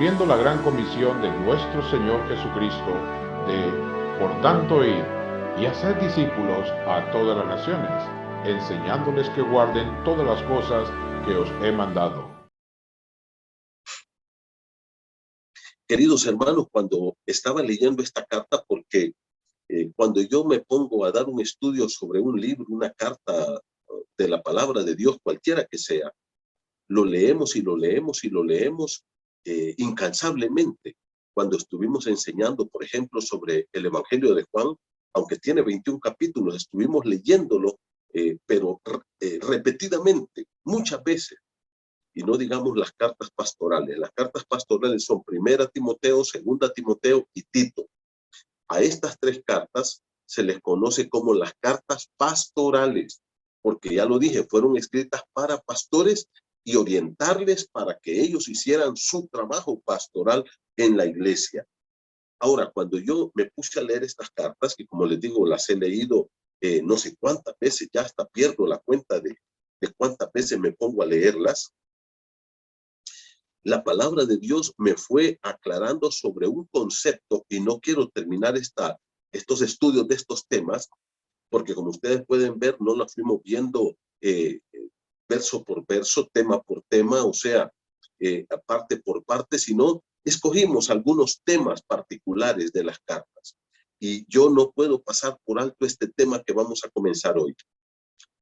cumpliendo la gran comisión de nuestro Señor Jesucristo de, por tanto, ir y hacer discípulos a todas las naciones, enseñándoles que guarden todas las cosas que os he mandado. Queridos hermanos, cuando estaba leyendo esta carta, porque cuando yo me pongo a dar un estudio sobre un libro, una carta de la palabra de Dios, cualquiera que sea, lo leemos y lo leemos y lo leemos incansablemente. Cuando estuvimos enseñando, por ejemplo, sobre el Evangelio de Juan, aunque tiene 21 capítulos, estuvimos leyéndolo, pero repetidamente, muchas veces. Y no digamos las cartas pastorales. Las cartas pastorales son Primera Timoteo, Segunda Timoteo y Tito. A estas tres cartas se les conoce como las cartas pastorales, porque ya lo dije, fueron escritas para pastores y orientarles para que ellos hicieran su trabajo pastoral en la iglesia. Ahora, cuando yo me puse a leer estas cartas, que como les digo, las he leído no sé cuántas veces, ya hasta pierdo la cuenta de cuántas veces me pongo a leerlas, la palabra de Dios me fue aclarando sobre un concepto y no quiero terminar estos estudios de estos temas, porque como ustedes pueden ver, no lo fuimos viendo verso por verso, tema por tema, o sea, parte por parte, sino escogimos algunos temas particulares de las cartas. Y yo no puedo pasar por alto este tema que vamos a comenzar hoy.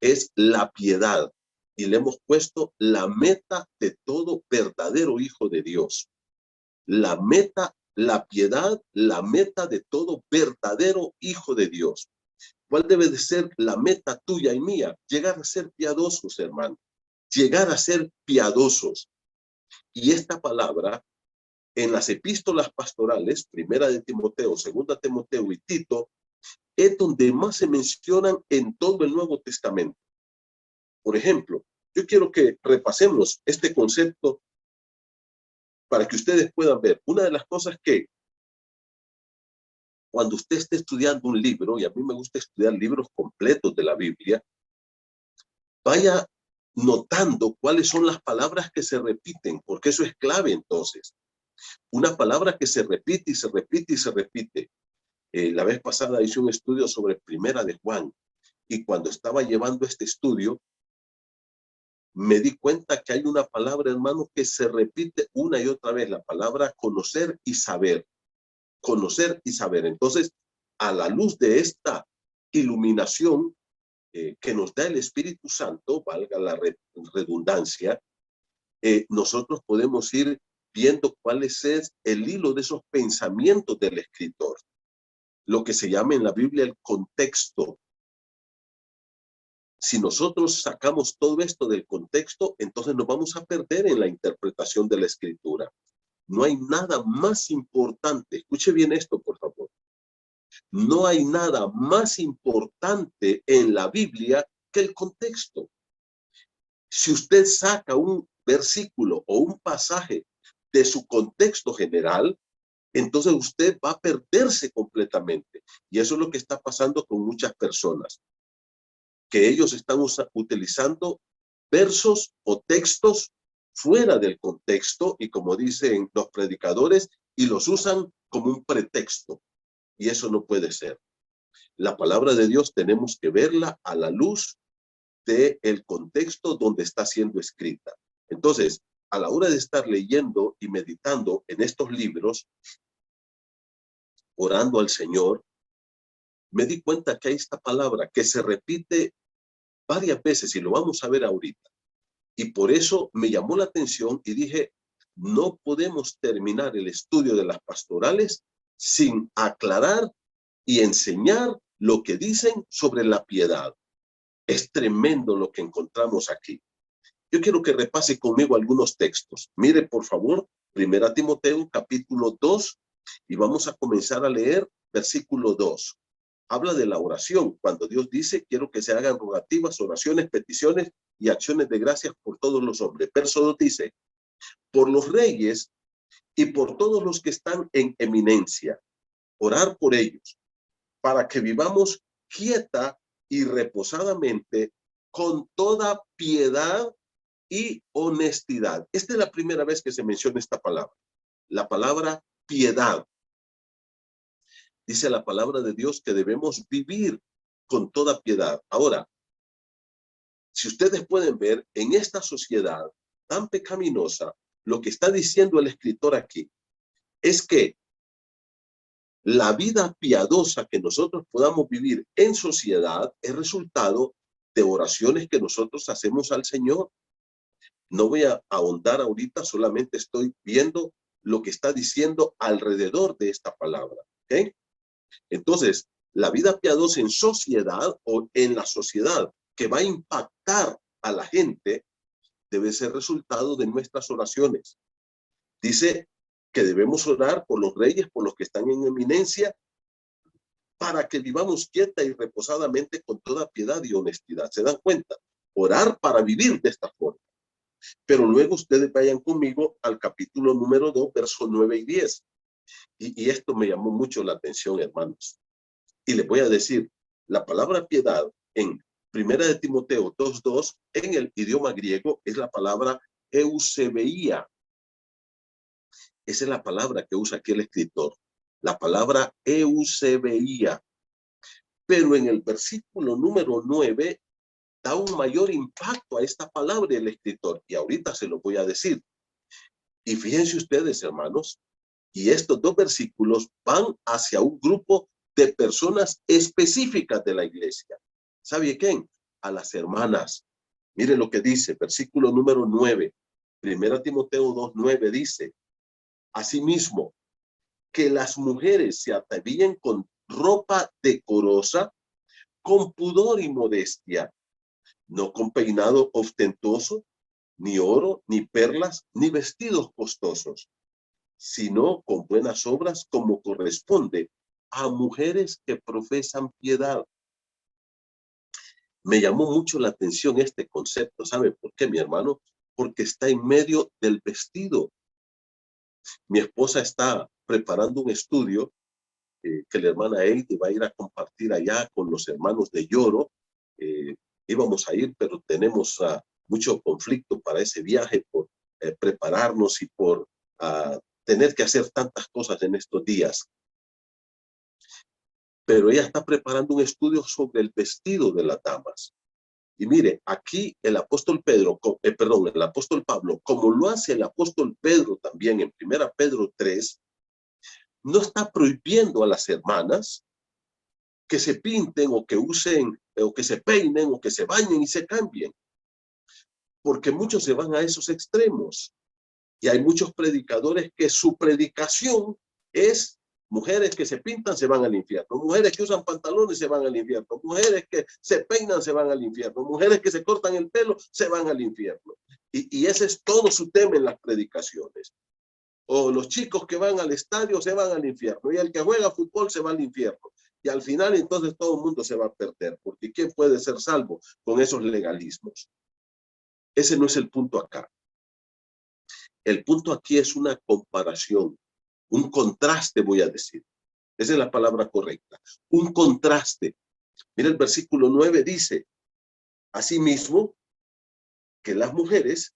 Es la piedad. Y le hemos puesto la meta de todo verdadero hijo de Dios. La meta, la piedad, la meta de todo verdadero hijo de Dios. ¿Cuál debe de ser la meta tuya y mía? Llegar a ser piadosos, hermano. Llegar a ser piadosos. Y esta palabra, en las epístolas pastorales, Primera de Timoteo, Segunda Timoteo y Tito, es donde más se mencionan en todo el Nuevo Testamento. Por ejemplo, yo quiero que repasemos este concepto para que ustedes puedan ver. Una de las cosas que cuando usted esté estudiando un libro, y a mí me gusta estudiar libros completos de la Biblia, vaya notando cuáles son las palabras que se repiten, porque eso es clave entonces. Una palabra que se repite y se repite y se repite. La vez pasada hice un estudio sobre Primera de Juan, y cuando estaba llevando este estudio, me di cuenta que hay una palabra, hermano, que se repite una y otra vez, la palabra conocer y saber. Conocer y saber. Entonces, a la luz de esta iluminación que nos da el Espíritu Santo, valga la redundancia, nosotros podemos ir viendo cuál es el hilo de esos pensamientos del escritor. Lo que se llama en la Biblia el contexto. Si nosotros sacamos todo esto del contexto, entonces nos vamos a perder en la interpretación de la escritura. No hay nada más importante, escuche bien esto, por favor. No hay nada más importante en la Biblia que el contexto. Si usted saca un versículo o un pasaje de su contexto general, entonces usted va a perderse completamente. Y eso es lo que está pasando con muchas personas, que ellos están utilizando versos o textos fuera del contexto y como dicen los predicadores, y los usan como un pretexto. Y eso no puede ser. La palabra de Dios tenemos que verla a la luz del contexto donde está siendo escrita. Entonces, a la hora de estar leyendo y meditando en estos libros, orando al Señor, me di cuenta que hay esta palabra que se repite varias veces y lo vamos a ver ahorita. Y por eso me llamó la atención y dije, no podemos terminar el estudio de las pastorales sin aclarar y enseñar lo que dicen sobre la piedad. Es tremendo lo que encontramos aquí. Yo quiero que repase conmigo algunos textos. Mire, por favor, Primera Timoteo, capítulo 2, y vamos a comenzar a leer versículo 2. Habla de la oración, cuando Dios dice, quiero que se hagan rogativas, oraciones, peticiones y acciones de gracias por todos los hombres. Verso 2 dice, por los reyes y por todos los que están en eminencia, orar por ellos, para que vivamos quieta y reposadamente con toda piedad y honestidad. Esta es la primera vez que se menciona esta palabra. la palabra piedad. Dice la palabra de Dios que debemos vivir con toda piedad. Ahora, si ustedes pueden ver, en esta sociedad tan pecaminosa, lo que está diciendo el escritor aquí es que la vida piadosa que nosotros podamos vivir en sociedad es resultado de oraciones que nosotros hacemos al Señor. No voy a ahondar ahorita, solamente estoy viendo lo que está diciendo alrededor de esta palabra. ¿Okay? Entonces, la vida piadosa en sociedad o en la sociedad que va a impactar a la gente debe ser resultado de nuestras oraciones. Dice que debemos orar por los reyes, por los que están en eminencia, para que vivamos quieta y reposadamente con toda piedad y honestidad. ¿Se dan cuenta? Orar para vivir de esta forma. Pero luego ustedes vayan conmigo al capítulo número 2, versos 9 y 10. Y esto me llamó mucho la atención, hermanos. Y les voy a decir, la palabra piedad en 1 de Timoteo 2:2, en el idioma griego, es la palabra eusebeía. Esa es la palabra que usa aquí el escritor. La palabra eusebeía. Pero en el versículo número 9 da un mayor impacto a esta palabra el escritor. Y ahorita se lo voy a decir. Y fíjense ustedes, hermanos, y estos dos versículos van hacia un grupo de personas específicas de la iglesia. ¿Sabe quién? A las hermanas. Miren lo que dice, versículo número 9. 1 Timoteo 2:9 dice, asimismo, que las mujeres se atavíen con ropa decorosa, con pudor y modestia, no con peinado ostentoso, ni oro, ni perlas, ni vestidos costosos, sino con buenas obras como corresponde a mujeres que profesan piedad. Me llamó mucho la atención este concepto. ¿Sabe por qué, mi hermano? Porque está en medio del vestido. Mi esposa está preparando un estudio que la hermana Eide va a ir a compartir allá con los hermanos de Lloro. Íbamos a ir, pero tenemos mucho conflicto para ese viaje por prepararnos y por tener que hacer tantas cosas en estos días. Pero ella está preparando un estudio sobre el vestido de las damas. Y mire, aquí el apóstol el apóstol Pablo, como lo hace el apóstol Pedro también en 1 Pedro 3, no está prohibiendo a las hermanas que se pinten o que usen, o que se peinen, o que se bañen y se cambien. Porque muchos se van a esos extremos. Y hay muchos predicadores que su predicación es mujeres que se pintan se van al infierno, mujeres que usan pantalones se van al infierno, mujeres que se peinan se van al infierno, mujeres que se cortan el pelo se van al infierno. Y ese es todo su tema en las predicaciones. O los chicos que van al estadio se van al infierno y el que juega fútbol se va al infierno. Y al final entonces todo el mundo se va a perder, porque ¿quién puede ser salvo con esos legalismos? Ese no es el punto acá. El punto aquí es una comparación, un contraste, voy a decir. Esa es la palabra correcta. Un contraste. Mira el versículo 9 dice, asimismo, que las mujeres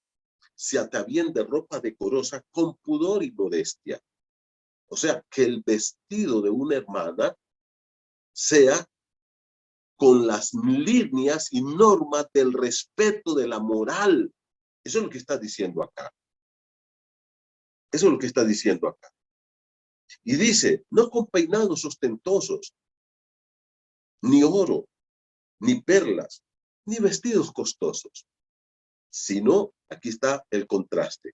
se atavíen de ropa decorosa con pudor y modestia. O sea, que el vestido de una hermana sea con las líneas y normas del respeto de la moral. Eso es lo que está diciendo acá. Eso es lo que está diciendo acá. Y dice, no con peinados ostentosos, ni oro, ni perlas, ni vestidos costosos, sino, aquí está el contraste,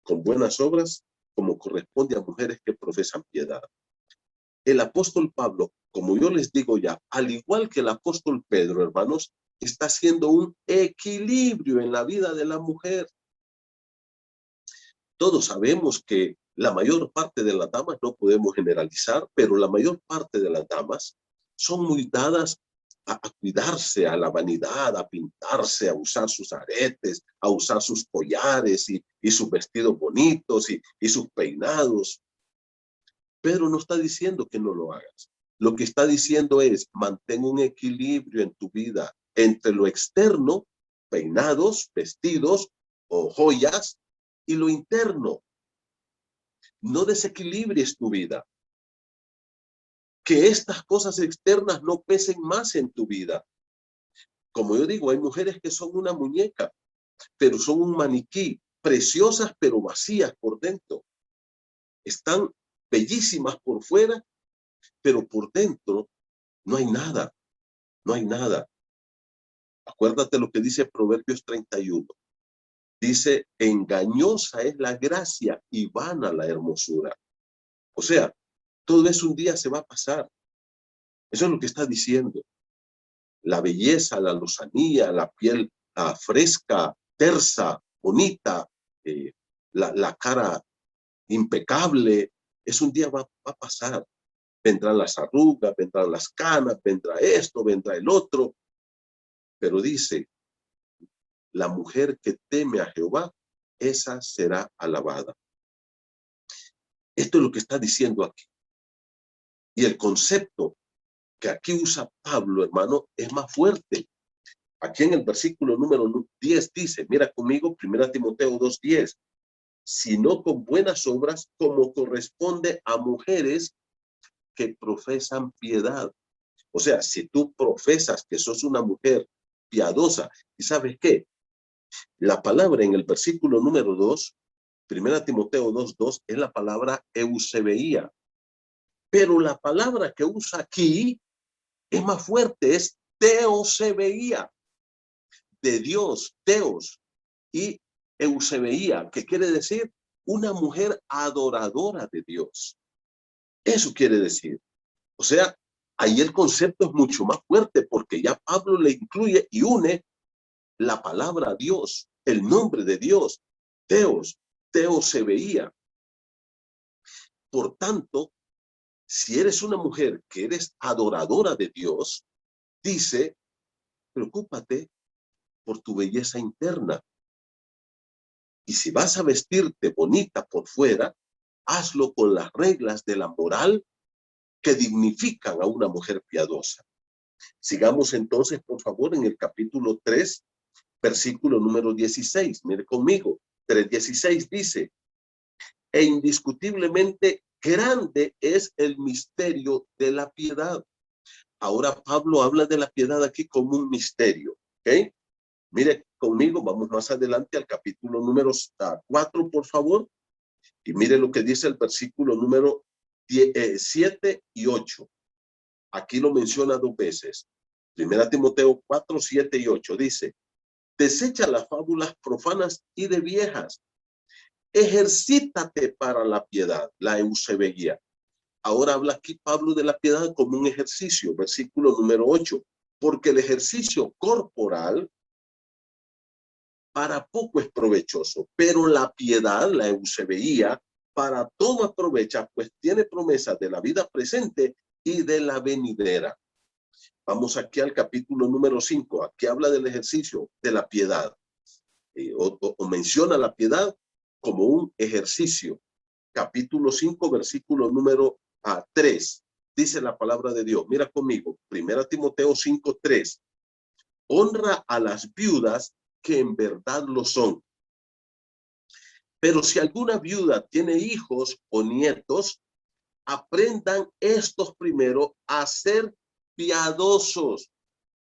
con buenas obras como corresponde a mujeres que profesan piedad. El apóstol Pablo, como yo les digo ya, al igual que el apóstol Pedro, hermanos, está haciendo un equilibrio en la vida de la mujer. Todos sabemos que la mayor parte de las damas, no podemos generalizar, pero la mayor parte de las damas son muy dadas a cuidarse, a la vanidad, a pintarse, a usar sus aretes, a usar sus collares y sus vestidos bonitos y sus peinados. Pedro no está diciendo que no lo hagas. Lo que está diciendo es, mantén un equilibrio en tu vida entre lo externo, peinados, vestidos o joyas, y lo interno, no desequilibres tu vida. Que estas cosas externas no pesen más en tu vida. Como yo digo, hay mujeres que son una muñeca, pero son un maniquí, preciosas pero vacías por dentro. Están bellísimas por fuera, pero por dentro no hay nada, no hay nada. Acuérdate lo que dice Proverbios 31. Dice, engañosa es la gracia y vana la hermosura. O sea, todo eso un día se va a pasar. Eso es lo que está diciendo. La belleza, la lozanía, la piel fresca, tersa, bonita, la cara impecable, eso un día va a pasar. Vendrán las arrugas, vendrán las canas, vendrá esto, vendrá el otro. Pero dice, la mujer que teme a Jehová, esa será alabada. Esto es lo que está diciendo aquí. Y el concepto que aquí usa Pablo, hermano, es más fuerte. Aquí en el versículo número 10 dice, mira conmigo, 1 Timoteo 2:10, sino con buenas obras como corresponde a mujeres que profesan piedad. O sea, si tú profesas que sos una mujer piadosa, ¿y sabes qué? La palabra en el versículo número 2, 1 Timoteo 2:2, es la palabra eusebeía. Pero la palabra que usa aquí es más fuerte, es teosebeía, de Dios, teos, y eusebeía, que quiere decir una mujer adoradora de Dios. Eso quiere decir. O sea, ahí el concepto es mucho más fuerte porque ya Pablo le incluye y une la palabra Dios, el nombre de Dios, Teos, teosebeía. Por tanto, si eres una mujer que eres adoradora de Dios, dice, preocúpate por tu belleza interna. Y si vas a vestirte bonita por fuera, hazlo con las reglas de la moral que dignifican a una mujer piadosa. Sigamos entonces, por favor, en el capítulo 3, versículo número 16. Mire conmigo, 3:16 dice, e indiscutiblemente grande es el misterio de la piedad. Ahora Pablo habla de la piedad aquí como un misterio, ¿ok? Mire conmigo, vamos más adelante al capítulo número 4, por favor, y mire lo que dice el versículo número 7 y 8. Aquí lo menciona 2 veces. 1 Timoteo 4, 7 y 8 dice, desecha las fábulas profanas y de viejas, ejercítate para la piedad, la eusebeía. Ahora habla aquí Pablo de la piedad como un ejercicio, versículo número 8, porque el ejercicio corporal para poco es provechoso, pero la piedad, la eusebeía, para todo aprovecha, pues tiene promesas de la vida presente y de la venidera. Vamos aquí al capítulo número 5, aquí habla del ejercicio de la piedad, o menciona la piedad como un ejercicio. Capítulo 5, versículo número 3, dice la palabra de Dios. Mira conmigo, 1 Timoteo 5:3. Honra a las viudas que en verdad lo son. Pero si alguna viuda tiene hijos o nietos, aprendan estos primero a ser piadosos.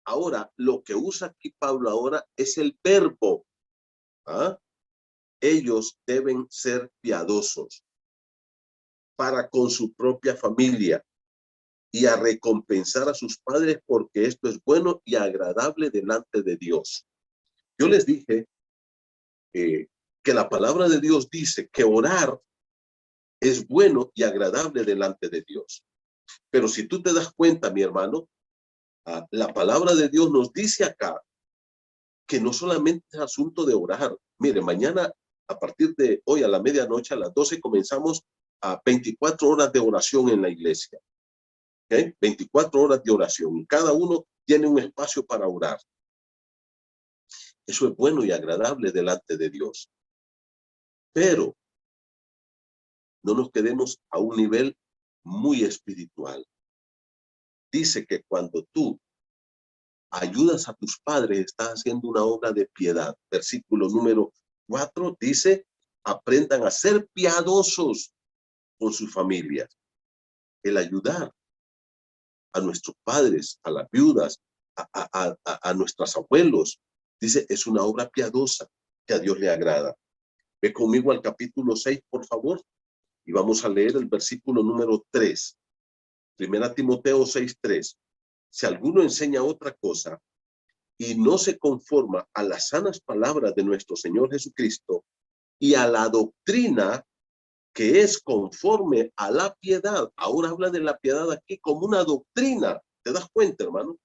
Ahora, lo que usa aquí Pablo ahora es el verbo. Ellos deben ser piadosos para con su propia familia y a recompensar a sus padres porque esto es bueno y agradable delante de Dios. Yo les dije que la palabra de Dios dice que orar es bueno y agradable delante de Dios. Pero si tú te das cuenta, mi hermano, la palabra de Dios nos dice acá que no solamente es asunto de orar. Mire, mañana a partir de hoy a la medianoche, a las 12, comenzamos a 24 horas de oración en la iglesia. ¿Okay? 24 horas de oración y cada uno tiene un espacio para orar. Eso es bueno y agradable delante de Dios. Pero no nos quedemos a un nivel muy espiritual. Dice que cuando tú ayudas a tus padres, estás haciendo una obra de piedad. Versículo número 4 dice, aprendan a ser piadosos con sus familias. El ayudar a nuestros padres, a las viudas, a nuestros abuelos, dice, es una obra piadosa que a Dios le agrada. Ve conmigo al capítulo 6, por favor, y vamos a leer el versículo número 3. Primera Timoteo 6:3. Si alguno enseña otra cosa y no se conforma a las sanas palabras de nuestro Señor Jesucristo y a la doctrina que es conforme a la piedad. Ahora habla de la piedad aquí como una doctrina. ¿Te das cuenta, hermano?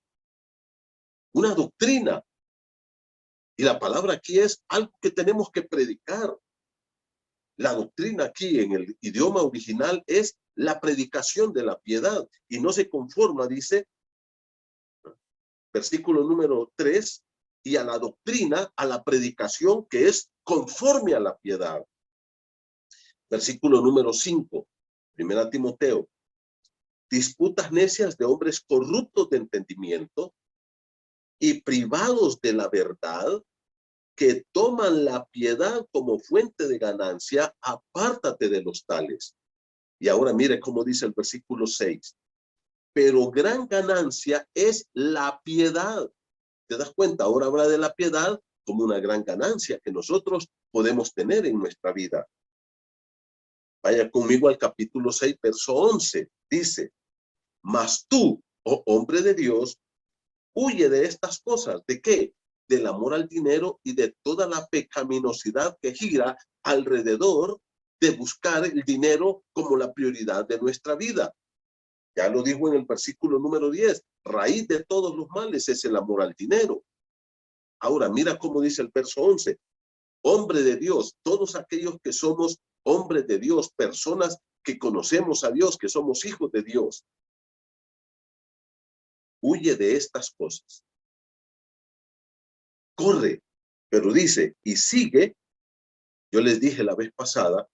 Una doctrina. Y la palabra aquí es algo que tenemos que predicar. La doctrina aquí en el idioma original es la predicación de la piedad. Y no se conforma, dice, versículo número 3, y a la doctrina, a la predicación que es conforme a la piedad. Versículo número 5, Primera Timoteo. Disputas necias de hombres corruptos de entendimiento y privados de la verdad, que toman la piedad como fuente de ganancia, apártate de los tales. Y ahora mire cómo dice el versículo 6. Pero gran ganancia es la piedad. ¿Te das cuenta? Ahora habla de la piedad como una gran ganancia que nosotros podemos tener en nuestra vida. Vaya conmigo al capítulo 6, verso 11. Dice, mas tú, oh hombre de Dios, huye de estas cosas. ¿De qué? Del amor al dinero y de toda la pecaminosidad que gira alrededor de buscar el dinero como la prioridad de nuestra vida. Ya lo dijo en el versículo número 10. Raíz de todos los males es el amor al dinero. Ahora, mira cómo dice el verso 11. Hombre de Dios, todos aquellos que somos hombres de Dios, personas que conocemos a Dios, que somos hijos de Dios, huye de estas cosas. Corre, pero dice, y sigue. Yo les dije la vez pasada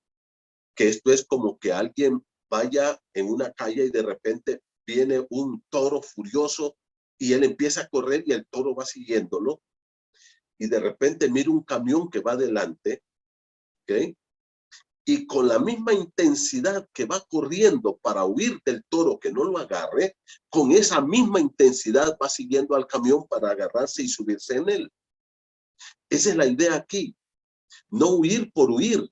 que esto es como que alguien vaya en una calle y de repente viene un toro furioso y él empieza a correr y el toro va siguiéndolo. Y de repente mira un camión que va adelante, ¿ok? Y con la misma intensidad que va corriendo para huir del toro que no lo agarre, con esa misma intensidad va siguiendo al camión para agarrarse y subirse en él. Esa es la idea aquí. No huir por huir,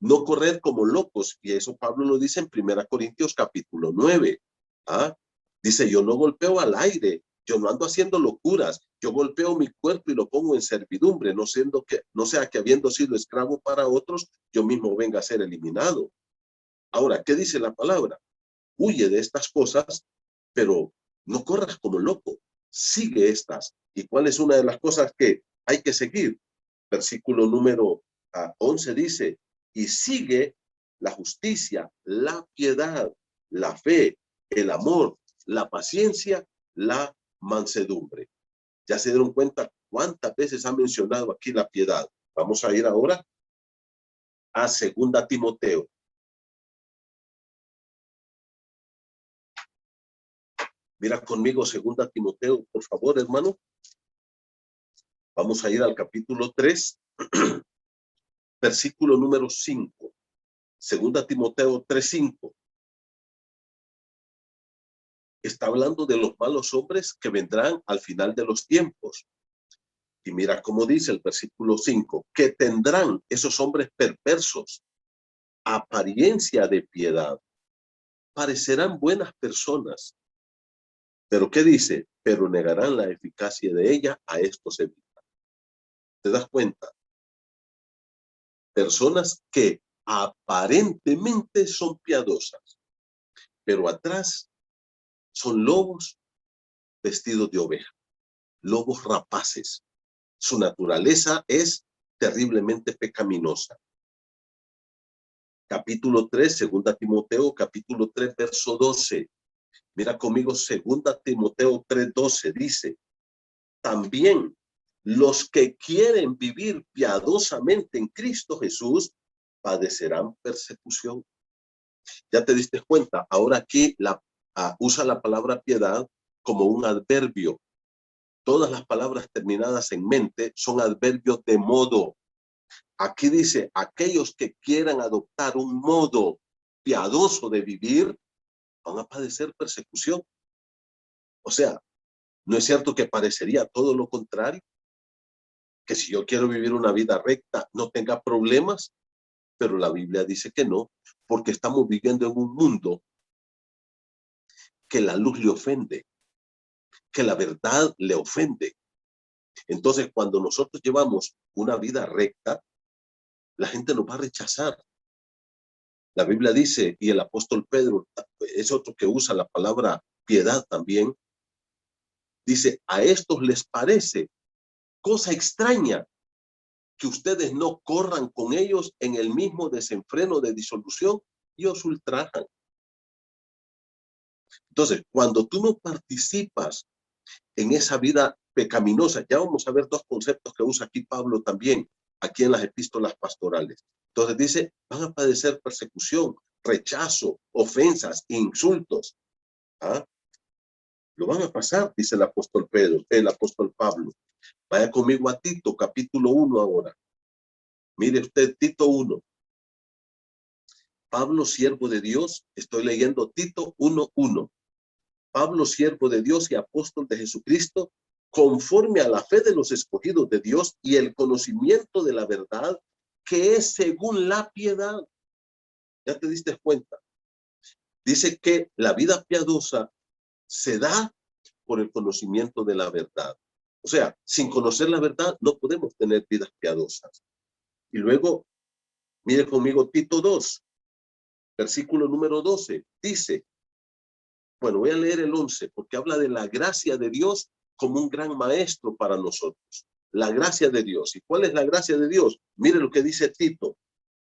no correr como locos. Y eso Pablo lo dice en 1 Corintios capítulo 9. ¿Ah? Dice, yo no golpeo al aire, yo no ando haciendo locuras, yo golpeo mi cuerpo y lo pongo en servidumbre, no sea que habiendo sido esclavo para otros, yo mismo venga a ser eliminado. Ahora, ¿qué dice la palabra? Huye de estas cosas, pero no corras como loco, sigue estas. ¿Y cuál es una de las cosas que hay que seguir? Versículo número 11 dice, y sigue la justicia, la piedad, la fe, el amor, la paciencia, la mansedumbre. ¿Ya se dieron cuenta cuántas veces ha mencionado aquí la piedad? Vamos a ir ahora a 2 Timoteo. Mira conmigo 2 Timoteo, por favor, hermano. Vamos a ir al capítulo 3, versículo número 5. 2 Timoteo 3:5. Está hablando de los malos hombres que vendrán al final de los tiempos. Y mira cómo dice el versículo 5, que tendrán esos hombres perversos apariencia de piedad. Parecerán buenas personas. Pero ¿qué dice? Pero negarán la eficacia de ella, a esto se evita. ¿Te das cuenta? Personas que aparentemente son piadosas, pero atrás son lobos vestidos de oveja, lobos rapaces. Su naturaleza es terriblemente pecaminosa. Capítulo 3, 2 Timoteo, capítulo 3, verso 12. Mira conmigo 2 Timoteo 3:12, dice, también los que quieren vivir piadosamente en Cristo Jesús padecerán persecución. Ya te diste cuenta, ahora aquí usa la palabra piedad como un adverbio. Todas las palabras terminadas en mente son adverbios de modo. Aquí dice, aquellos que quieran adoptar un modo piadoso de vivir, van a padecer persecución. O sea, ¿no es cierto que parecería todo lo contrario? Que si yo quiero vivir una vida recta, no tenga problemas, pero la Biblia dice que no, porque estamos viviendo en un mundo que la luz le ofende, que la verdad le ofende. Entonces, cuando nosotros llevamos una vida recta, la gente nos va a rechazar. La Biblia dice, y el apóstol Pedro es otro que usa la palabra piedad también, dice, a estos les parece cosa extraña que ustedes no corran con ellos en el mismo desenfreno de disolución y os ultrajan. Entonces, cuando tú no participas en esa vida pecaminosa, ya vamos a ver dos conceptos que usa aquí Pablo también, aquí en las epístolas pastorales. Entonces dice, van a padecer persecución, rechazo, ofensas, insultos. ¿Ah? Lo van a pasar, dice el apóstol Pedro, el apóstol Pablo. Vaya conmigo a Tito, capítulo 1 ahora. Mire usted, Tito 1. Pablo, siervo de Dios, estoy leyendo Tito 1:1. Pablo, siervo de Dios y apóstol de Jesucristo, conforme a la fe de los escogidos de Dios y el conocimiento de la verdad, que es según la piedad. ¿Ya te diste cuenta? Dice que la vida piadosa se da por el conocimiento de la verdad. O sea, sin conocer la verdad no podemos tener vidas piadosas. Y luego, mire conmigo Tito 2, versículo número 12. Dice, bueno, voy a leer el 11 porque habla de la gracia de Dios como un gran maestro para nosotros. La gracia de Dios. ¿Y cuál es la gracia de Dios? Mire lo que dice Tito.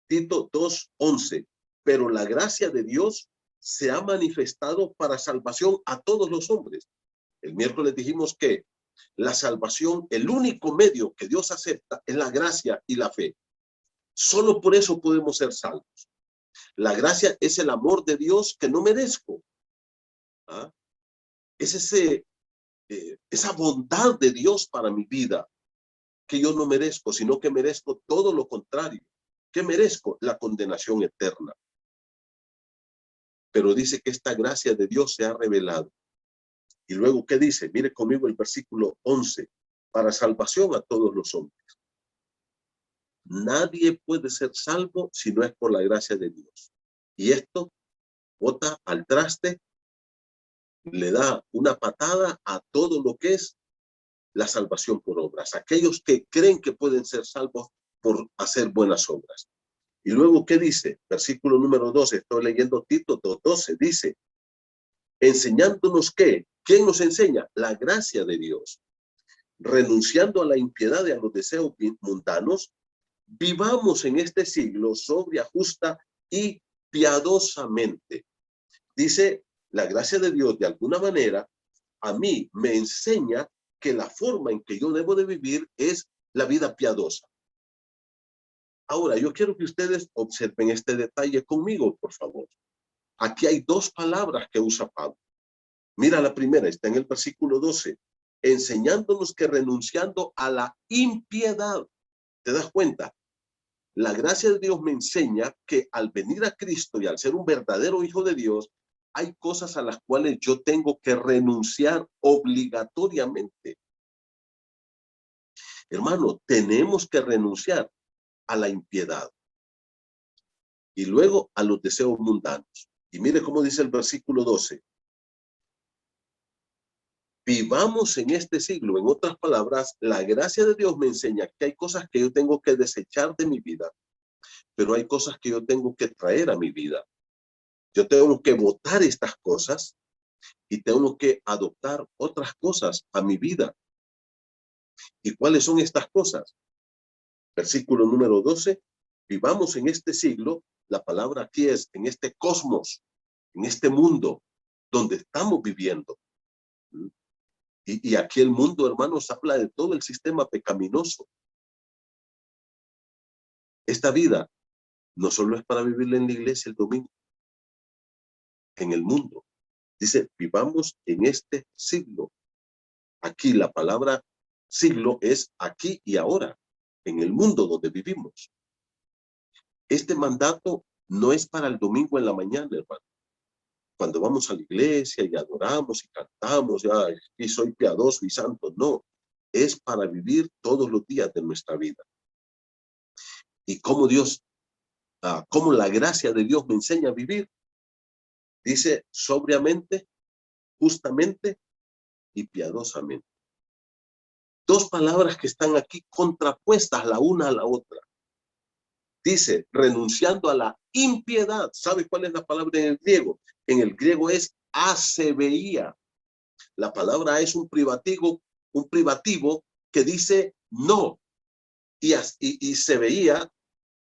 Tito 2:11. Pero la gracia de Dios se ha manifestado para salvación a todos los hombres. El miércoles dijimos que la salvación, el único medio que Dios acepta es la gracia y la fe. Solo por eso podemos ser salvos. La gracia es el amor de Dios que no merezco. ¿Ah? Es esa bondad de Dios para mi vida que yo no merezco, sino que merezco todo lo contrario. ¿Qué merezco? La condenación eterna. Pero dice que esta gracia de Dios se ha revelado. Y luego, ¿qué dice? Mire conmigo el versículo 11. Para salvación a todos los hombres. Nadie puede ser salvo si no es por la gracia de Dios. Y esto bota al traste, le da una patada a todo lo que es la salvación por obras. Aquellos que creen que pueden ser salvos por hacer buenas obras. Y luego, ¿qué dice? Versículo número 12, estoy leyendo Tito 2:12, dice, enseñándonos ¿qué? ¿Quién nos enseña? La gracia de Dios. Renunciando a la impiedad y a los deseos mundanos, vivamos en este siglo sobria, justa y piadosamente. Dice, la gracia de Dios de alguna manera a mí me enseña que la forma en que yo debo de vivir es la vida piadosa. Ahora, yo quiero que ustedes observen este detalle conmigo, por favor. Aquí hay dos palabras que usa Pablo. Mira la primera, está en el versículo 12. Enseñándonos que renunciando a la impiedad, ¿te das cuenta? La gracia de Dios me enseña que al venir a Cristo y al ser un verdadero hijo de Dios, hay cosas a las cuales yo tengo que renunciar obligatoriamente. Hermano, tenemos que renunciar a la impiedad y luego a los deseos mundanos. Y mire cómo dice el versículo 12. Vivamos en este siglo. En otras palabras, la gracia de Dios me enseña que hay cosas que yo tengo que desechar de mi vida, pero hay cosas que yo tengo que traer a mi vida. Yo tengo que botar estas cosas y tengo que adoptar otras cosas a mi vida. ¿Y cuáles son estas cosas? Versículo número 12. Vivamos en este siglo. La palabra aquí es en este cosmos, en este mundo donde estamos viviendo. Y aquí el mundo, hermanos, habla de todo el sistema pecaminoso. Esta vida no solo es para vivirla en la iglesia el domingo, en el mundo. Dice, vivamos en este siglo. Aquí la palabra siglo es aquí y ahora, en el mundo donde vivimos. Este mandato no es para el domingo en la mañana, hermano. Cuando vamos a la iglesia y adoramos y cantamos, ya, y soy piadoso y santo, no. Es para vivir todos los días de nuestra vida. Y cómo Dios, cómo la gracia de Dios me enseña a vivir. Dice sobriamente, justamente y piadosamente. Dos palabras que están aquí contrapuestas la una a la otra. Dice, renunciando a la impiedad. ¿Sabe cuál es la palabra en el griego? En el griego es asebeía. La palabra es un privativo que dice no. Y se veía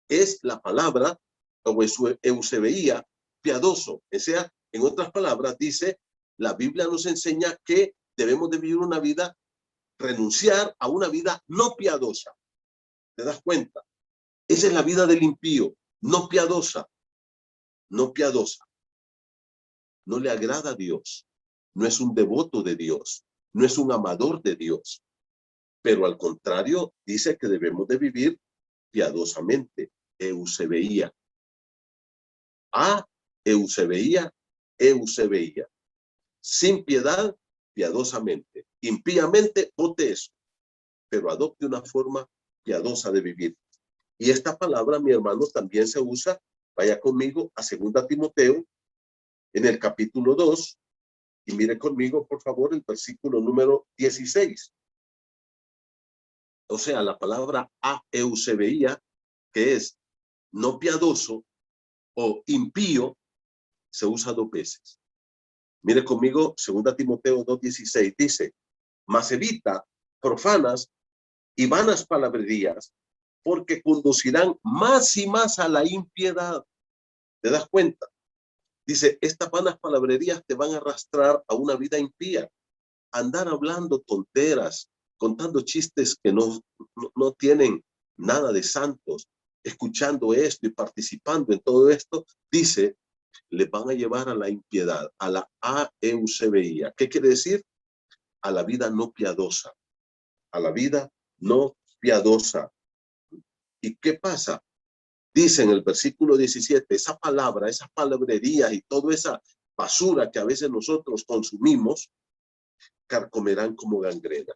es la palabra, o eusebeía, piadoso. O sea, en otras palabras, dice, la Biblia nos enseña que debemos de vivir una vida, renunciar a una vida no piadosa. ¿Te das cuenta? Esa es la vida del impío, no piadosa, no piadosa. No le agrada a Dios, no es un devoto de Dios, no es un amador de Dios. Pero al contrario, dice que debemos de vivir piadosamente, eusebeía. Eusebeía. Sin piedad, piadosamente. Impíamente, bote eso, pero adopte una forma piadosa de vivir. Y esta palabra, mi hermano, también se usa, vaya conmigo a 2 Timoteo, en el capítulo 2, y mire conmigo, por favor, el versículo número 16. O sea, la palabra eusebeía, que es no piadoso o impío, se usa 2 veces. Mire conmigo, 2 Timoteo 2:16, dice, mas evita profanas y vanas palabrerías, porque conducirán más y más a la impiedad. ¿Te das cuenta? Dice, estas vanas palabrerías te van a arrastrar a una vida impía. Andar hablando tonteras, contando chistes que no tienen nada de santos, escuchando esto y participando en todo esto, dice, le van a llevar a la impiedad, a la eusebeía. ¿Qué quiere decir? A la vida no piadosa, a la vida no piadosa. ¿Y qué pasa? Dice en el versículo 17, esa palabra, esas palabrerías y toda esa basura que a veces nosotros consumimos, carcomerán como gangrena.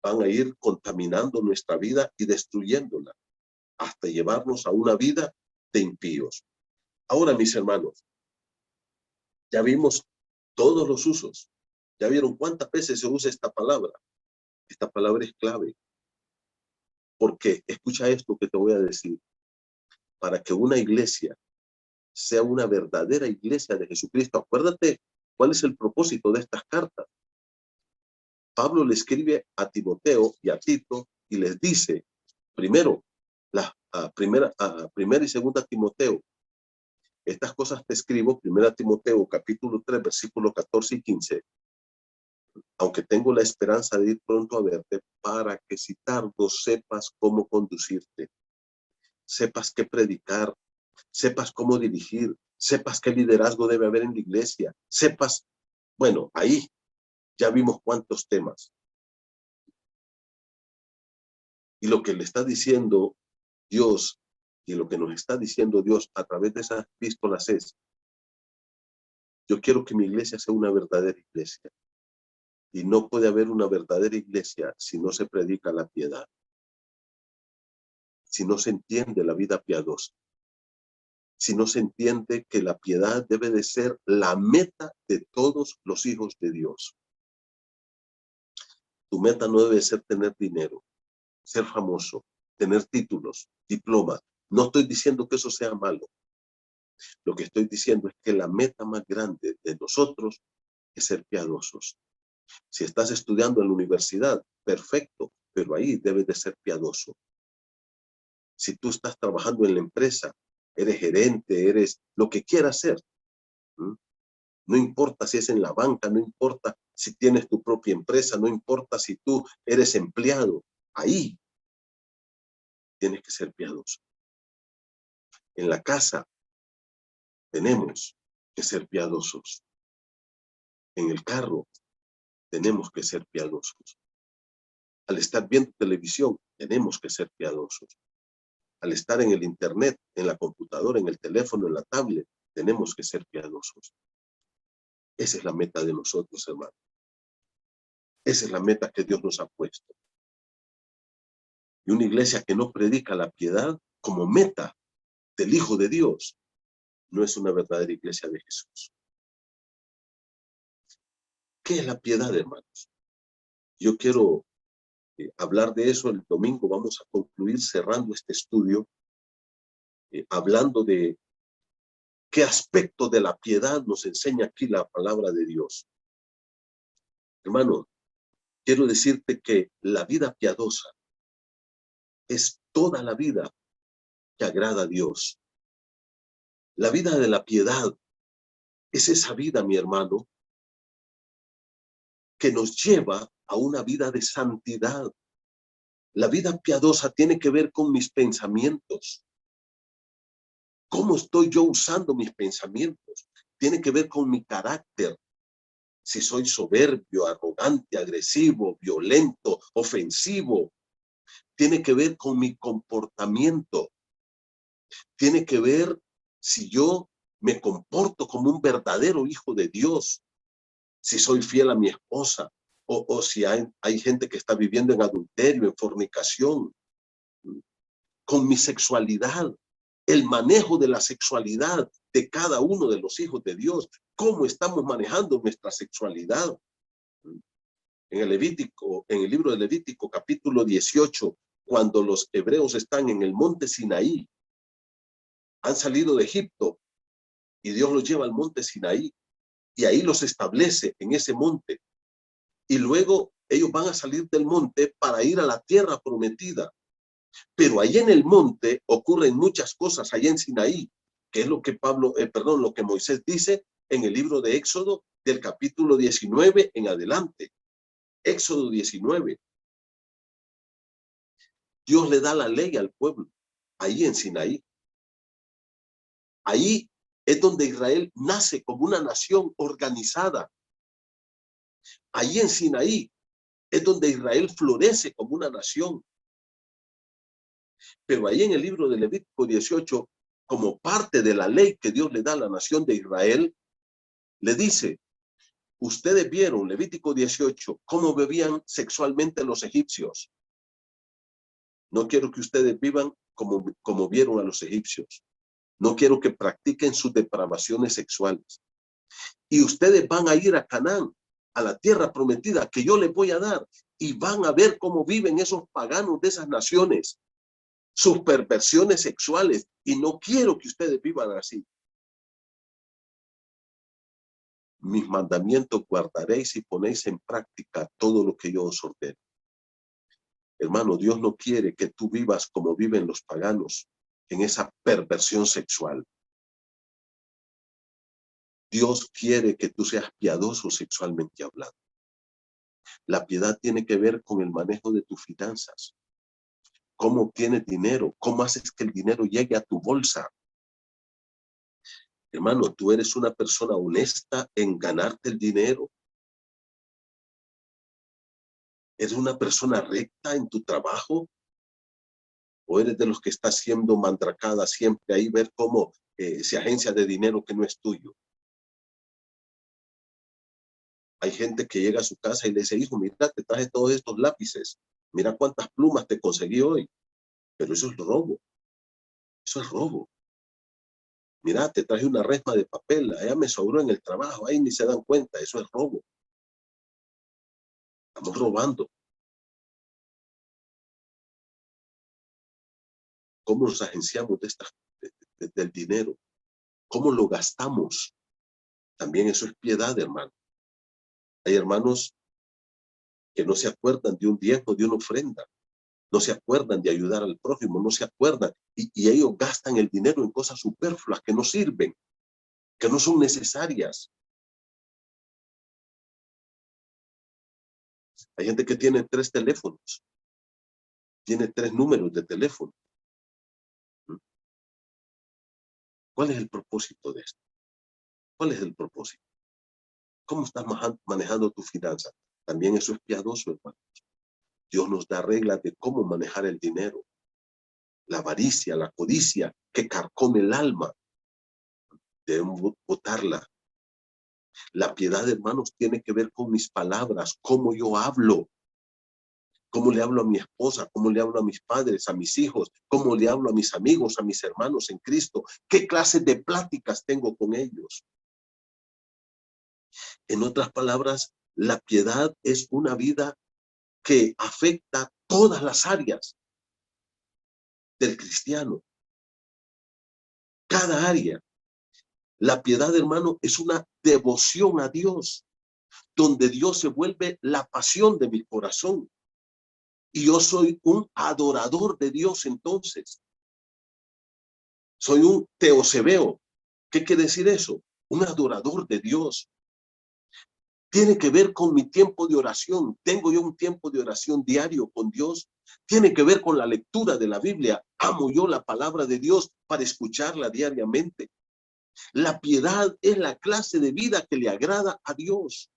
Van a ir contaminando nuestra vida y destruyéndola hasta llevarnos a una vida de impíos. Ahora, mis hermanos, ya vimos todos los usos. Ya vieron cuántas veces se usa esta palabra. Esta palabra es clave. Porque, escucha esto que te voy a decir. Para que una iglesia sea una verdadera iglesia de Jesucristo, acuérdate cuál es el propósito de estas cartas. Pablo le escribe a Timoteo y a Tito y les dice, primero, primera y segunda Timoteo, estas cosas te escribo, 1 Timoteo capítulo 3, versículos 14 y 15, aunque tengo la esperanza de ir pronto a verte, para que si tardo sepas cómo conducirte, sepas qué predicar, sepas cómo dirigir, sepas qué liderazgo debe haber en la iglesia, sepas, bueno, ahí ya vimos cuántos temas. Y lo que le está diciendo Dios y lo que nos está diciendo Dios a través de esas epístolas es, yo quiero que mi iglesia sea una verdadera iglesia. Y no puede haber una verdadera iglesia si no se predica la piedad, si no se entiende la vida piadosa, si no se entiende que la piedad debe de ser la meta de todos los hijos de Dios. Tu meta no debe ser tener dinero, ser famoso, tener títulos, diplomas. No estoy diciendo que eso sea malo. Lo que estoy diciendo es que la meta más grande de nosotros es ser piadosos. Si estás estudiando en la universidad, perfecto, pero ahí debes de ser piadoso. Si tú estás trabajando en la empresa, eres gerente, eres lo que quieras ser. No importa si es en la banca, no importa si tienes tu propia empresa, no importa si tú eres empleado. Ahí tienes que ser piadoso. En la casa tenemos que ser piadosos. En el carro tenemos que ser piadosos. Al estar viendo televisión tenemos que ser piadosos. al estar en el internet, en la computadora, en el teléfono, en la tablet, tenemos que ser piadosos. Esa es la meta de nosotros, hermano. Esa es la meta que Dios nos ha puesto. Y una iglesia que no predica la piedad como meta del Hijo de Dios no es una verdadera iglesia de Jesús. ¿Qué es la piedad, hermanos? Yo quiero hablar de eso el domingo. Vamos a concluir cerrando este estudio, hablando de qué aspecto de la piedad nos enseña aquí la palabra de Dios. Hermano, quiero decirte que la vida piadosa es toda la vida que agrada a Dios. La vida de la piedad es esa vida, mi hermano, que nos lleva a una vida de santidad. La vida piadosa tiene que ver con mis pensamientos. ¿Cómo estoy yo usando mis pensamientos? Tiene que ver con mi carácter. Si soy soberbio, arrogante, agresivo, violento, ofensivo. Tiene que ver con mi comportamiento. Tiene que ver si yo me comporto como un verdadero hijo de Dios. Si soy fiel a mi esposa. O si hay gente que está viviendo en adulterio, en fornicación. Con mi sexualidad. El manejo de la sexualidad de cada uno de los hijos de Dios. ¿Cómo estamos manejando nuestra sexualidad? En el libro de Levítico, capítulo 18, cuando los hebreos están en el monte Sinaí, han salido de Egipto y Dios los lleva al monte Sinaí y ahí los establece en ese monte. Y luego ellos van a salir del monte para ir a la tierra prometida. Pero ahí en el monte ocurren muchas cosas, allá en Sinaí, que es lo que lo que Moisés dice en el libro de Éxodo, del capítulo 19 en adelante. Éxodo 19. Dios le da la ley al pueblo, ahí en Sinaí. Ahí es donde Israel nace como una nación organizada. Ahí en Sinaí es donde Israel florece como una nación. Pero ahí en el libro de Levítico 18, como parte de la ley que Dios le da a la nación de Israel, le dice, ustedes vieron, Levítico 18, cómo bebían sexualmente los egipcios. No quiero que ustedes vivan como vieron a los egipcios. No quiero que practiquen sus depravaciones sexuales. Y ustedes van a ir a Canaán, a la tierra prometida que yo les voy a dar, y van a ver cómo viven esos paganos de esas naciones, sus perversiones sexuales, y no quiero que ustedes vivan así. Mis mandamientos guardaréis y ponéis en práctica todo lo que yo os ordeno. Hermano, Dios no quiere que tú vivas como viven los paganos, en esa perversión sexual. Dios quiere que tú seas piadoso sexualmente hablando. La piedad tiene que ver con el manejo de tus finanzas. ¿Cómo obtienes dinero? ¿Cómo haces que el dinero llegue a tu bolsa? Hermano, ¿tú eres una persona honesta en ganarte el dinero? ¿Eres una persona recta en tu trabajo? ¿O eres de los que está siendo mandracada siempre ahí ver cómo se agencia de dinero que no es tuyo? Hay gente que llega a su casa y le dice, hijo, mira, te traje todos estos lápices. Mira cuántas plumas te conseguí hoy. Pero eso es robo. Eso es robo. Mira, te traje una resma de papel. Allá me sobró en el trabajo. Ahí ni se dan cuenta. Eso es robo. Estamos robando. ¿Cómo nos agenciamos del dinero? ¿Cómo lo gastamos? También eso es piedad, hermano. Hay hermanos que no se acuerdan de un diezmo, de una ofrenda. No se acuerdan de ayudar al prójimo, no se acuerdan. Y ellos gastan el dinero en cosas superfluas que no sirven, que no son necesarias. Hay gente que tiene 3 teléfonos, tiene 3 números de teléfono. ¿Cuál es el propósito de esto? ¿Cuál es el propósito? ¿Cómo estás manejando tu finanza? También eso es piadoso, hermano. Dios nos da reglas de cómo manejar el dinero. la avaricia, la codicia que carcome el alma. Debemos botarla. La piedad, hermanos, tiene que ver con mis palabras, cómo yo hablo, cómo le hablo a mi esposa, cómo le hablo a mis padres, a mis hijos, cómo le hablo a mis amigos, a mis hermanos en Cristo, qué clase de pláticas tengo con ellos. En otras palabras, la piedad es una vida que afecta todas las áreas del cristiano, cada área. La piedad, hermano, es una devoción a Dios, donde Dios se vuelve la pasión de mi corazón. Y yo soy un adorador de Dios entonces. Soy un teosebeo. ¿Qué quiere decir eso? Un adorador de Dios. Tiene que ver con mi tiempo de oración. Tengo yo un tiempo de oración diario con Dios. Tiene que ver con la lectura de la Biblia. Amo yo la palabra de Dios para escucharla diariamente. La piedad es la clase de vida que le agrada a Dios.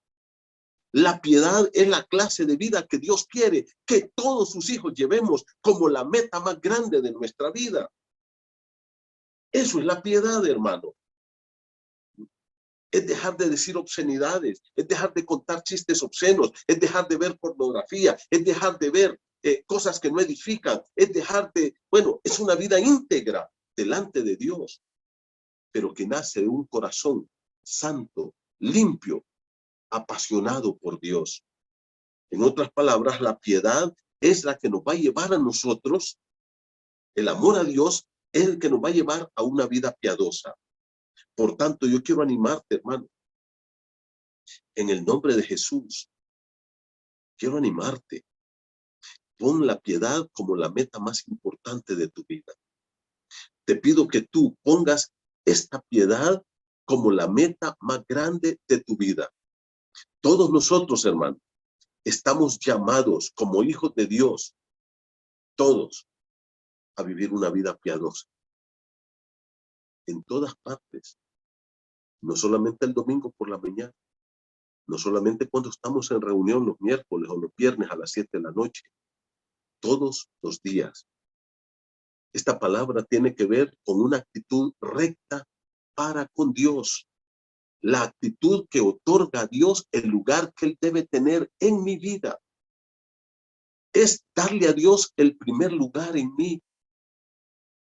La piedad es la clase de vida que Dios quiere que todos sus hijos llevemos como la meta más grande de nuestra vida. Eso es la piedad, hermano. Es dejar de decir obscenidades, es dejar de contar chistes obscenos, es dejar de ver pornografía, es dejar de ver cosas que no edifican, es dejar de, bueno, es una vida íntegra delante de Dios, pero que nace de un corazón santo, limpio, apasionado por Dios. En otras palabras, la piedad es la que nos va a llevar a nosotros, el amor a Dios es el que nos va a llevar a una vida piadosa. Por tanto, yo quiero animarte, hermano, en el nombre de Jesús, quiero animarte. Pon la piedad como la meta más importante de tu vida. Te pido que tú pongas esta piedad como la meta más grande de tu vida. Todos nosotros, hermano, estamos llamados como hijos de Dios, todos, a vivir una vida piadosa. En todas partes. No solamente el domingo por la mañana. No solamente cuando estamos en reunión los miércoles o los viernes a las 7 de la noche. Todos los días. Esta palabra tiene que ver con una actitud recta para con Dios. La actitud que otorga a Dios el lugar que Él debe tener en mi vida. Es darle a Dios el primer lugar en mí.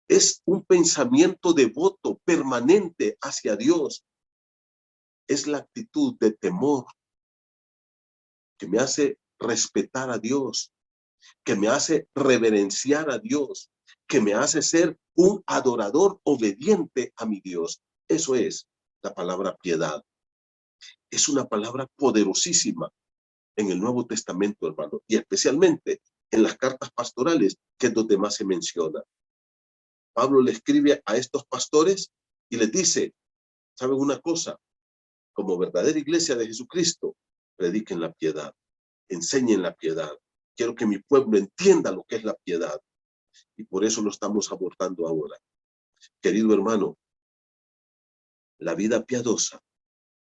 Es un pensamiento devoto, permanente hacia Dios. Es la actitud de temor que me hace respetar a Dios, que me hace reverenciar a Dios, que me hace ser un adorador obediente a mi Dios. Eso es la palabra piedad. Es una palabra poderosísima en el Nuevo Testamento, hermano, y especialmente en las cartas pastorales, que es donde más se menciona. Pablo le escribe a estos pastores y les dice, ¿saben una cosa? Como verdadera iglesia de Jesucristo, prediquen la piedad, enseñen la piedad. Quiero que mi pueblo entienda lo que es la piedad. Y por eso lo estamos abordando ahora. Querido hermano, la vida piadosa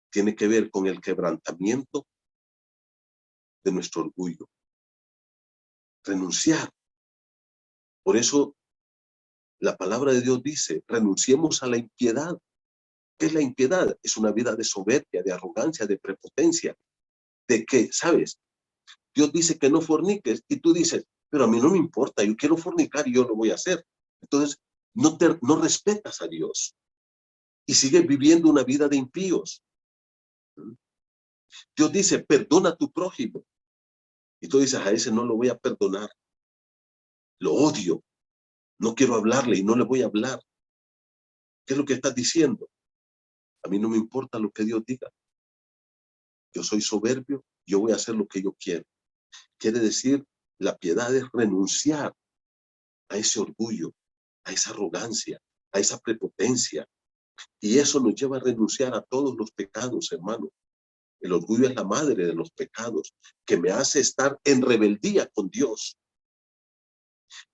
tiene que ver con el quebrantamiento de nuestro orgullo. Renunciar. Por eso la palabra de Dios dice, renunciemos a la impiedad. ¿Qué es la impiedad? Es una vida de soberbia, de arrogancia, de prepotencia. De que, ¿sabes? Dios dice que no forniques y tú dices, pero a mí no me importa, yo quiero fornicar y yo lo voy a hacer. Entonces, no respetas a Dios y sigues viviendo una vida de impíos. Dios dice, perdona a tu prójimo. Y tú dices, a ese no lo voy a perdonar. Lo odio. No quiero hablarle y no le voy a hablar. ¿Qué es lo que estás diciendo? A mí no me importa lo que Dios diga. Yo soy soberbio, yo voy a hacer lo que yo quiero. Quiere decir, la piedad es renunciar a ese orgullo, a esa arrogancia, a esa prepotencia. Y eso nos lleva a renunciar a todos los pecados, hermano. El orgullo es la madre de los pecados, que me hace estar en rebeldía con Dios,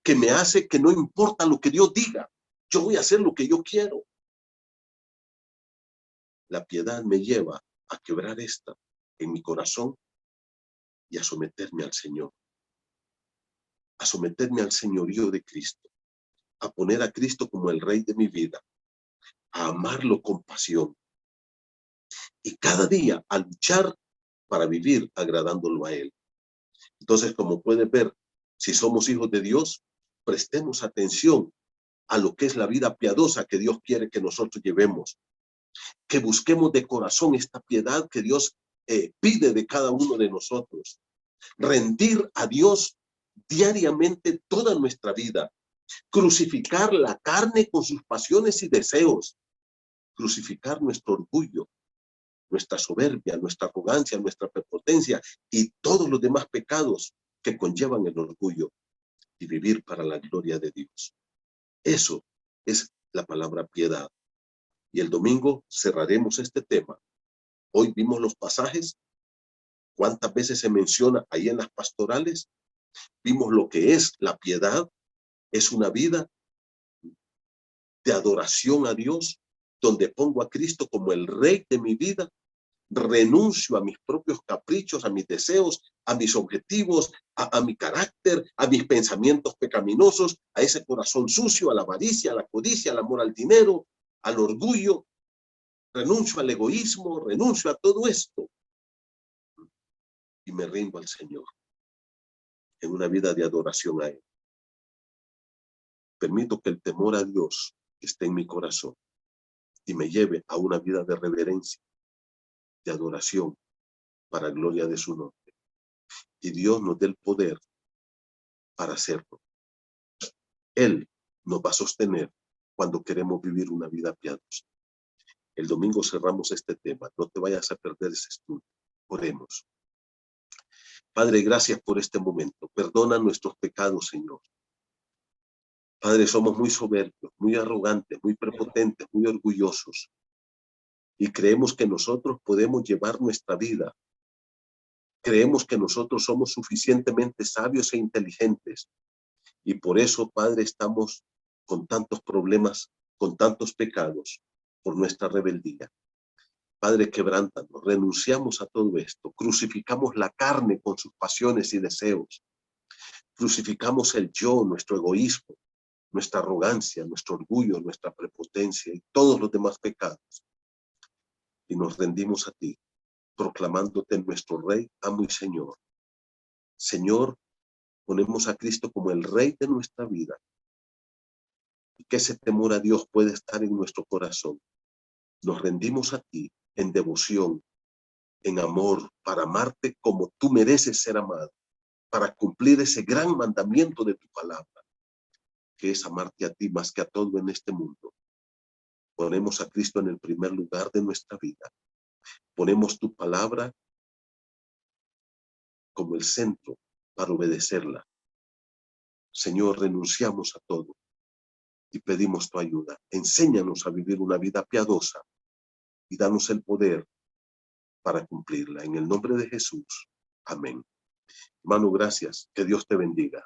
que me hace que no importa lo que Dios diga, yo voy a hacer lo que yo quiero. La piedad me lleva a quebrar esta en mi corazón y a someterme al Señor, a someterme al señorío de Cristo. a poner a Cristo como el Rey de mi vida, a amarlo con pasión y cada día a luchar para vivir agradándolo a Él. Entonces, como puede ver, si somos hijos de Dios, prestemos atención a lo que es la vida piadosa que Dios quiere que nosotros llevemos, que busquemos de corazón esta piedad que Dios pide de cada uno de nosotros, rendir a Dios diariamente toda nuestra vida, crucificar la carne con sus pasiones y deseos, crucificar nuestro orgullo, nuestra soberbia, nuestra arrogancia, nuestra prepotencia y todos los demás pecados que conllevan el orgullo y vivir para la gloria de Dios. Eso es la palabra piedad. Y el domingo cerraremos este tema. Hoy vimos los pasajes, cuántas veces se menciona ahí en las pastorales. Vimos lo que es la piedad. Es una vida de adoración a Dios, donde pongo a Cristo como el Rey de mi vida. Renuncio a mis propios caprichos, a mis deseos, a mis objetivos, a mi carácter, a mis pensamientos pecaminosos, a ese corazón sucio, a la avaricia, a la codicia, al amor al dinero, al orgullo. Renuncio al egoísmo, renuncio a todo esto y me rindo al Señor en una vida de adoración a Él. Permito que el temor a Dios esté en mi corazón y me lleve a una vida de reverencia, de adoración, para gloria de su nombre. Y Dios nos dé el poder para hacerlo. Él nos va a sostener cuando queremos vivir una vida piadosa. El domingo cerramos este tema. No te vayas a perder ese estudio. Oremos. Padre, gracias por este momento. Perdona nuestros pecados, Señor. Padre, somos muy soberbios, muy arrogantes, muy prepotentes, muy orgullosos. Y creemos que nosotros podemos llevar nuestra vida. Creemos que nosotros somos suficientemente sabios e inteligentes. Y por eso, Padre, estamos con tantos problemas, con tantos pecados, por nuestra rebeldía. Padre, quebrántanos, renunciamos a todo esto, crucificamos la carne con sus pasiones y deseos, crucificamos el yo, nuestro egoísmo, nuestra arrogancia, nuestro orgullo, nuestra prepotencia y todos los demás pecados. Y nos rendimos a ti, proclamándote nuestro Rey, amo y Señor. Señor, ponemos a Cristo como el Rey de nuestra vida. Y que ese temor a Dios puede estar en nuestro corazón. Nos rendimos a ti en devoción, en amor, para amarte como tú mereces ser amado, para cumplir ese gran mandamiento de tu palabra, que es amarte a ti más que a todo en este mundo. Ponemos a Cristo en el primer lugar de nuestra vida. Ponemos tu palabra como el centro para obedecerla. Señor, renunciamos a todo y pedimos tu ayuda. Enséñanos a vivir una vida piadosa y danos el poder para cumplirla. En el nombre de Jesús. Amén. Hermano, gracias. Que Dios te bendiga.